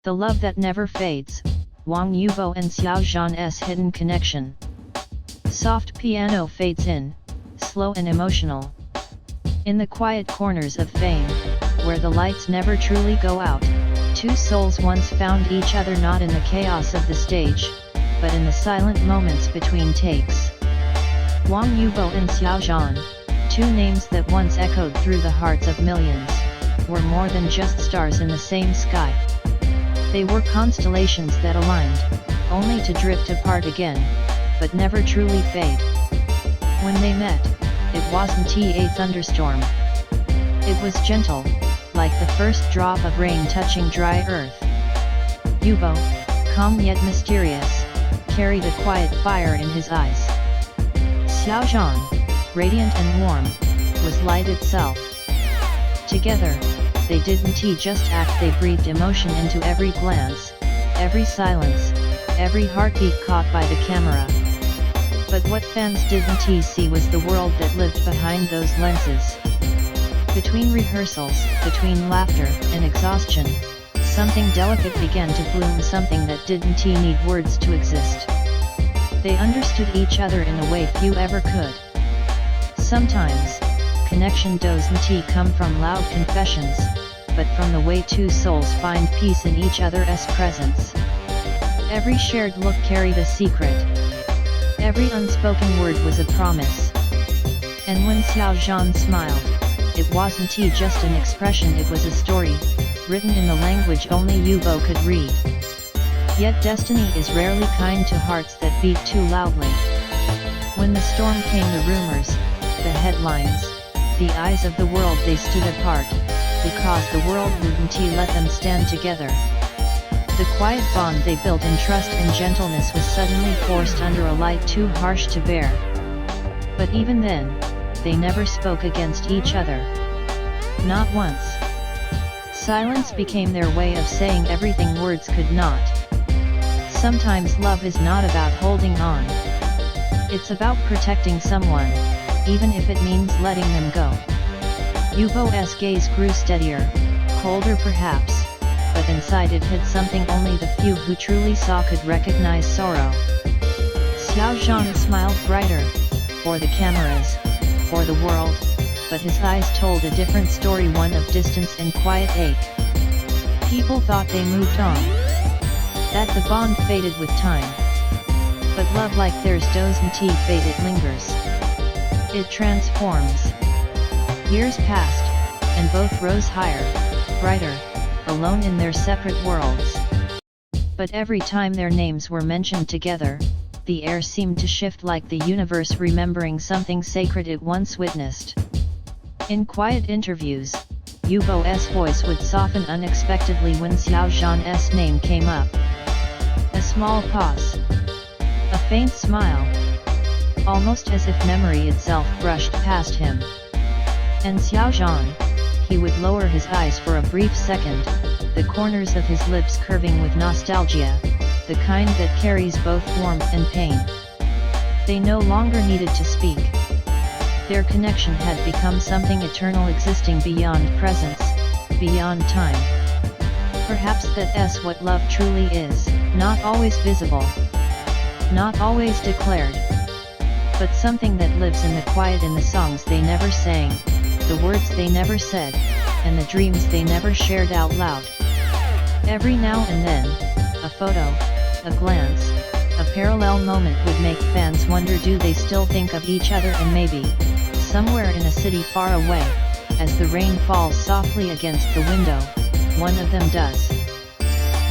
The Love That Never Fades, Wang Yibo and Xiao Zhan's Hidden Connection. Soft piano fades in, slow and emotional. In the quiet corners of fame, where the lights never truly go out, two souls once found each other not in the chaos of the stage, but in the silent moments between takes. Wang Yibo and Xiao Zhan, two names that once echoed through the hearts of millions, were more than just stars in the same sky. They were constellations that aligned, only to drift apart again, but never truly fade. When they met, it wasn't a thunderstorm. It was gentle, like the first drop of rain touching dry earth. Yibo, calm yet mysterious, carried a quiet fire in his eyes. Xiao Zhan, radiant and warm, was light itself. Together, they didn't just act, they breathed emotion into every glance, every silence, every heartbeat caught by the camera. But what fans didn't see was the world that lived behind those lenses. Between rehearsals, between laughter and exhaustion, something delicate began to bloom, something that didn't need words to exist. They understood each other in a way few ever could. Sometimes, connection doesn't come from loud confessions, but from the way two souls find peace in each other's presence. Every shared look carried a secret. Every unspoken word was a promise. And when Xiao Zhan smiled, it wasn't just an expression, it was a story, written in the language only Yibo could read. Yet destiny is rarely kind to hearts that beat too loudly. When the storm came, the rumors, the headlines, the eyes of the world, they stood apart, because the world wouldn't let them stand together. The quiet bond they built in trust and gentleness was suddenly forced under a light too harsh to bear. But even then, they never spoke against each other. Not once. Silence became their way of saying everything words could not. Sometimes love is not about holding on. It's about protecting someone, even if it means letting them go. Yibo's gaze grew steadier, colder perhaps, but inside it hid something only the few who truly saw could recognize: sorrow. Xiao Zhan smiled brighter, for the cameras, for the world, but his eyes told a different story, one of distance and quiet ache. People thought they moved on, that the bond faded with time. But love like theirs doesn't fade, it lingers. It transforms. Years passed, and both rose higher, brighter, alone in their separate worlds. But every time their names were mentioned together, the air seemed to shift, like the universe remembering something sacred it once witnessed. In quiet interviews, Yibo's voice would soften unexpectedly when Xiao Zhan's name came up. A small pause. A faint smile. Almost as if memory itself brushed past him. And Xiao Zhan, he would lower his eyes for a brief second, the corners of his lips curving with nostalgia, the kind that carries both warmth and pain. They no longer needed to speak. Their connection had become something eternal, existing beyond presence, beyond time. Perhaps that's what love truly is, not always visible, not always declared, but something that lives in the quiet, in the songs they never sang, the words they never said, and the dreams they never shared out loud. Every now and then, a photo, a glance, a parallel moment would make fans wonder, do they still think of each other? And maybe, somewhere in a city far away, as the rain falls softly against the window, one of them does.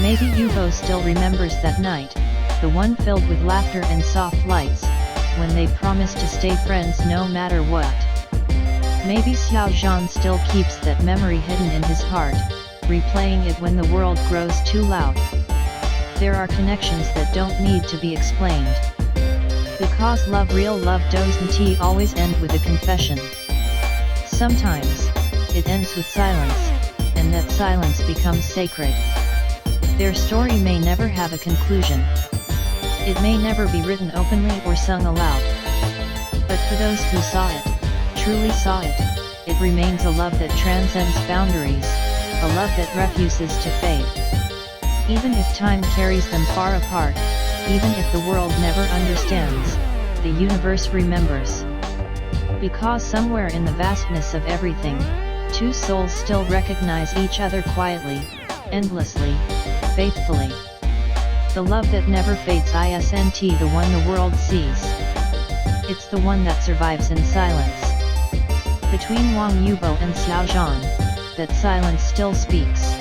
Maybe Yibo still remembers that night, the one filled with laughter and soft lights, when they promised to stay friends no matter what. Maybe Xiao Zhan still keeps that memory hidden in his heart, replaying it when the world grows too loud. There are connections that don't need to be explained. Because love, real love, doesn't always end with a confession. Sometimes, it ends with silence, and that silence becomes sacred. Their story may never have a conclusion. It may never be written openly or sung aloud. But for those who saw it, truly saw it, it remains a love that transcends boundaries, a love that refuses to fade. Even if time carries them far apart, even if the world never understands, the universe remembers. Because somewhere in the vastness of everything, two souls still recognize each other quietly, endlessly, faithfully. The love that never fades isn't the one the world sees. It's the one that survives in silence. Between Wang Yibo and Xiao Zhan, that silence still speaks.